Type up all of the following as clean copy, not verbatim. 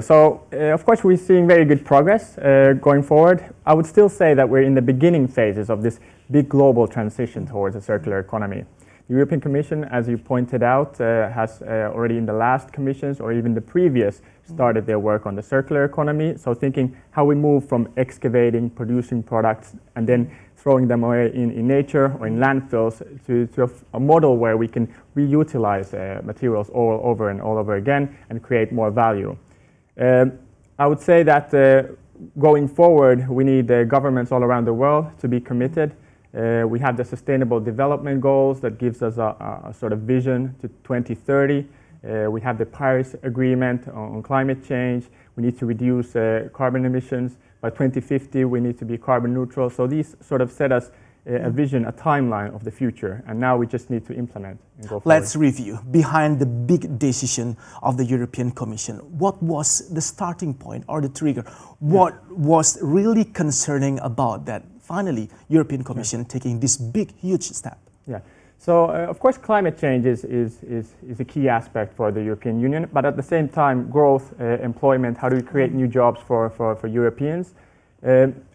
So, of course, we're seeing very good progress going forward. I would still say that we're in the beginning phases of this big global transition towards a circular economy. The European Commission, as you pointed out, has already in the last commissions or even the previous started their work on the circular economy. So thinking how we move from excavating, producing products, and then throwing them away in nature or in landfills to a model where we can reutilize materials all over and all over again and create more value. I would say that going forward, we need governments all around the world to be committed. We have the Sustainable Development Goals that gives us a sort of vision to 2030. We have the Paris Agreement on climate change. We need to reduce carbon emissions. By 2050, we need to be carbon neutral. So these sort of set us a vision, a timeline of the future, and now we just need to implement and go forward. Let's review behind the big decision of the European Commission. What was the starting point or the trigger? What was really concerning about that finally European Commission taking this big, huge step? Yeah. So, of course, climate change is a key aspect for the European Union, but at the same time, growth, employment, how do we create new jobs for Europeans?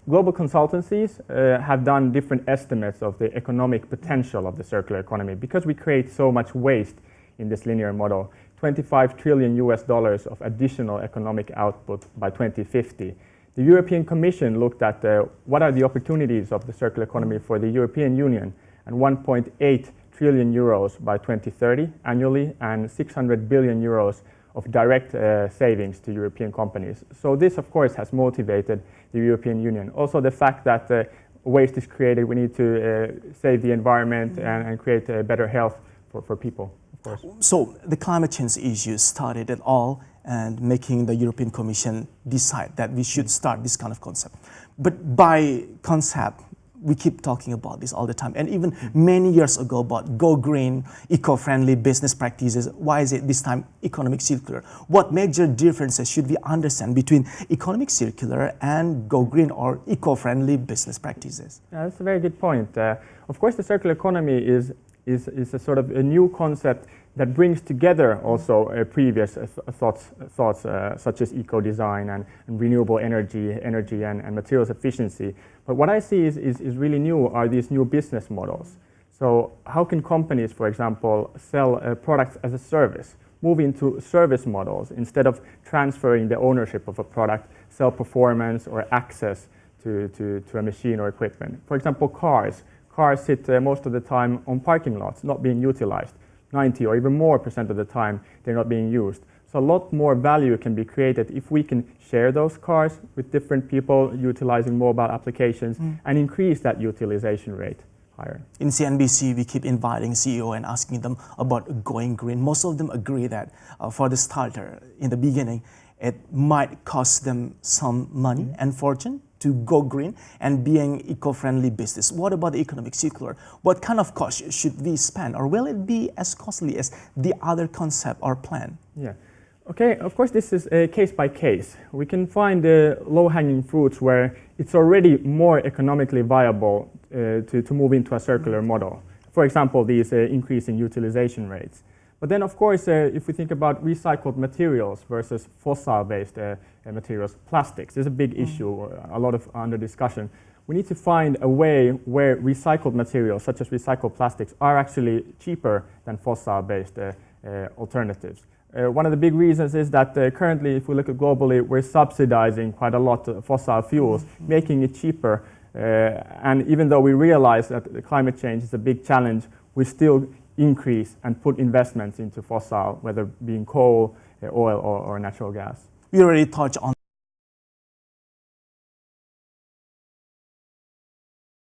Global consultancies have done different estimates of the economic potential of the circular economy because we create so much waste in this linear model. $25 trillion of additional economic output by 2050. The European Commission looked at what are the opportunities of the circular economy for the European Union, and 1.8 trillion euros by 2030 annually, and 600 billion euros of direct savings to European companies. So this, of course, has motivated the European Union. Also the fact that waste is created, we need to save the environment and create better health for people, of course. So the climate change issue started at all and making the European Commission decide that we should start this kind of concept. But by concept, we keep talking about this all the time, and even many years ago about go green, eco-friendly business practices. Why is it this time economic circular? What major differences should we understand between economic circular and go green or eco-friendly business practices? Yeah, that's a very good point. Of course, the circular economy is a sort of a new concept that brings together also previous thoughts such as eco-design and renewable energy and materials efficiency. But what I see is really new are these new business models. So how can companies, for example, sell products as a service, move into service models instead of transferring the ownership of a product, sell performance or access to a machine or equipment. For example, cars sit most of the time on parking lots, not being utilized. 90 or even more % of the time they're not being used. So a lot more value can be created if we can share those cars with different people utilizing mobile applications and increase that utilization rate higher. In CNBC, we keep inviting CEO and asking them about going green. Most of them agree that for the starter, in the beginning, it might cost them some money and fortune to go green and being eco-friendly business. What about the economic circular? What kind of cost should we spend, or will it be as costly as the other concept or plan? Yeah. Okay, of course this is case by case. We can find low-hanging fruits where it's already more economically viable to move into a circular model. For example, these increasing utilization rates. But then, of course, if we think about recycled materials versus fossil-based materials, plastics is a big issue, a lot of under discussion. We need to find a way where recycled materials, such as recycled plastics, are actually cheaper than fossil-based alternatives. One of the big reasons is that currently, if we look at globally, we're subsidizing quite a lot of fossil fuels, making it cheaper. And even though we realize that the climate change is a big challenge, we still increase and put investments into fossil, whether being coal, oil, or natural gas. We already touched on